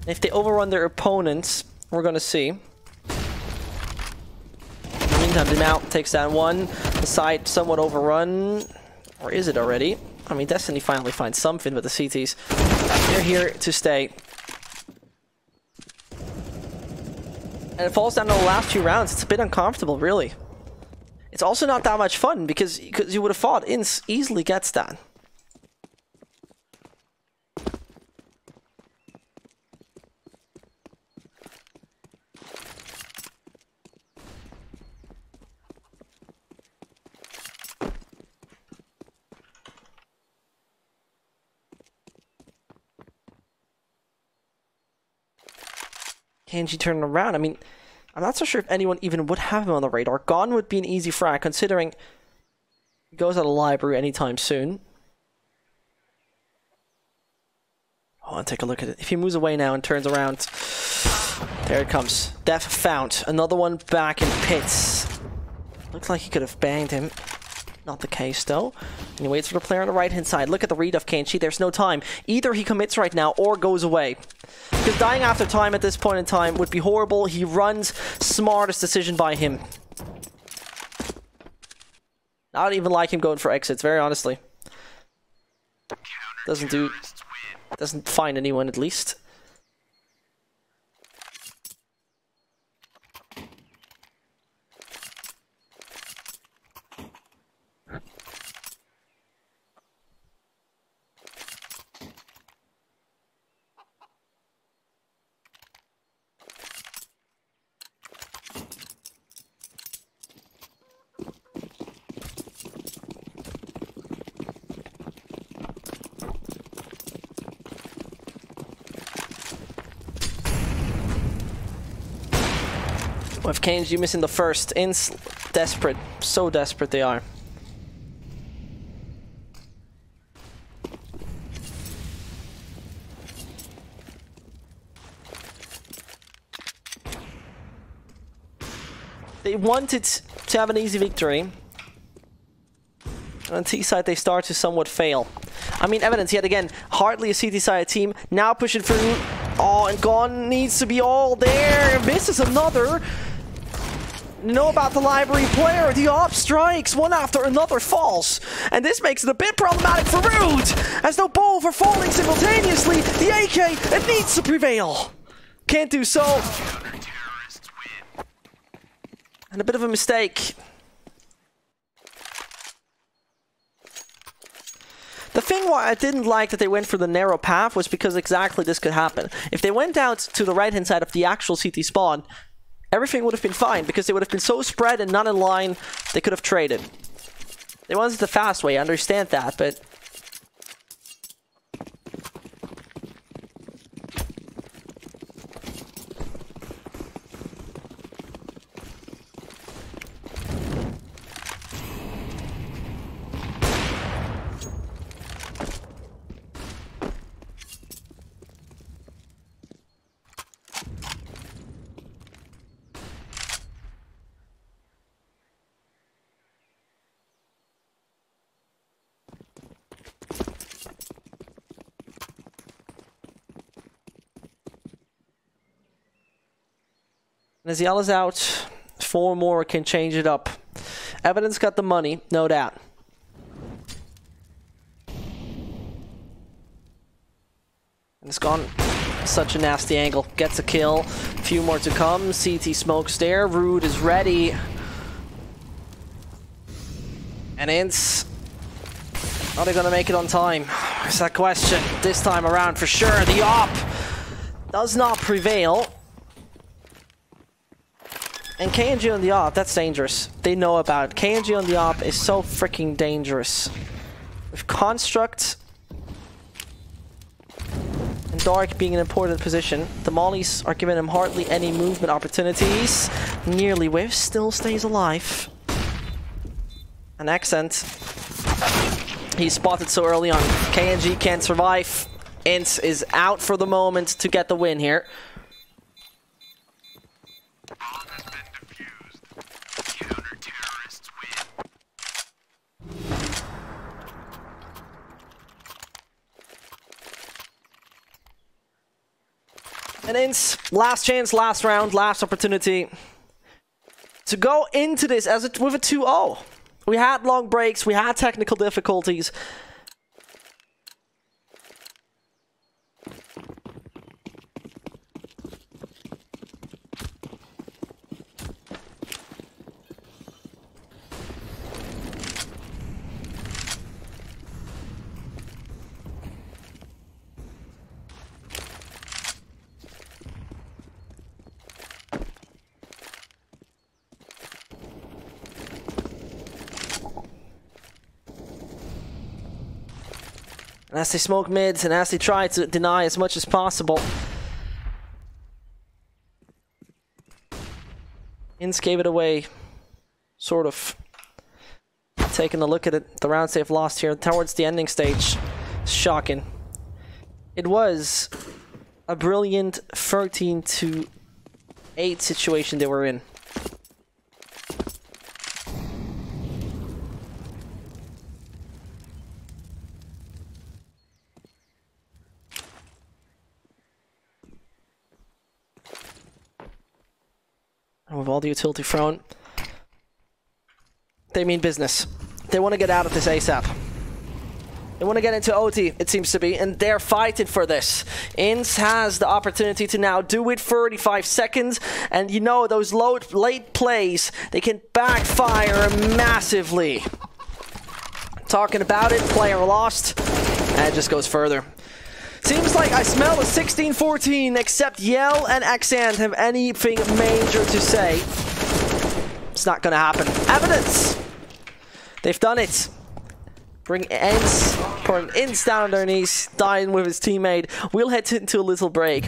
If they overrun their opponents, we're gonna see. In the meantime, the Mount takes down one. The site somewhat overrun. Or is it already? I mean, Destiny finally finds something, but the CTs, they're here to stay. And it falls down to the last few rounds. It's a bit uncomfortable, really. It's also not that much fun, because you would have thought INTZ easily gets that. KNG turning around. I mean, I'm not so sure if anyone even would have him on the radar. Gone would be an easy frag, considering he goes out of library anytime soon. Oh, and take a look at it. If he moves away now and turns around, there it comes. Def found. Another one back in pits. Looks like he could have banged him. Not the case, though. And he waits for the player on the right-hand side. Look at the read of KNG. There's no time. Either he commits right now or goes away. Because dying after time at this point in time would be horrible. He runs. Smartest decision by him. I don't even like him going for exits, very honestly. Doesn't find anyone, at least. With KNG missing the first, INTZ desperate, so desperate they are. They wanted to have an easy victory. And on T side they start to somewhat fail. I mean, evidence yet again, hardly a CT side team, now pushing through. Oh, and Gone needs to be all there. Misses another. Know about the library player. The op strikes, one after another falls. And this makes it a bit problematic for Rude, as though both are falling simultaneously. The AK, it needs to prevail. Can't do so. And a bit of a mistake. The thing why I didn't like that they went for the narrow path was because exactly this could happen. If they went out to the right-hand side of the actual CT spawn, everything would have been fine, because they would have been so spread and not in line, they could have traded. They wanted the fast way, I understand that, but... As Yell is out, 4 more can change it up. Evidence got the money, no doubt. And it's gone. Such a nasty angle. Gets a kill. A few more to come. CT smokes there. Rude is ready. And INTZ. Are they gonna make it on time? It's that question. This time around for sure. The op does not prevail. And KNG on the op, that's dangerous. They know about it. KNG on the op is so freaking dangerous. With Construct and Dark being in an important position, the mollies are giving him hardly any movement opportunities. Nearly whiffs, still stays alive. An accent. He's spotted so early on. KNG can't survive. INTZ is out for the moment to get the win here. And INTZ, last chance, last round, last opportunity to go into this with a 2-0. We had long breaks, we had technical difficulties. And as they smoke mids and as they try to deny as much as possible, INTZ gave it away, sort of. Taking a look at it, the rounds they've lost here towards the ending stage. Shocking. It was a brilliant 13-8 situation they were in. And with all the utility thrown, they mean business. They want to get out of this ASAP. They want to get into OT, it seems to be, and they're fighting for this. INTZ has the opportunity to now do it 35 seconds, and you know those late plays, they can backfire massively. Talking about it, player lost, and it just goes further. Seems like I smell a 16-14, except Yell and Xand have anything major to say. It's not gonna happen. Evidence! They've done it. Bring INTZ, putting INTZ down on their knees, dying with his teammate. We'll head into a little break.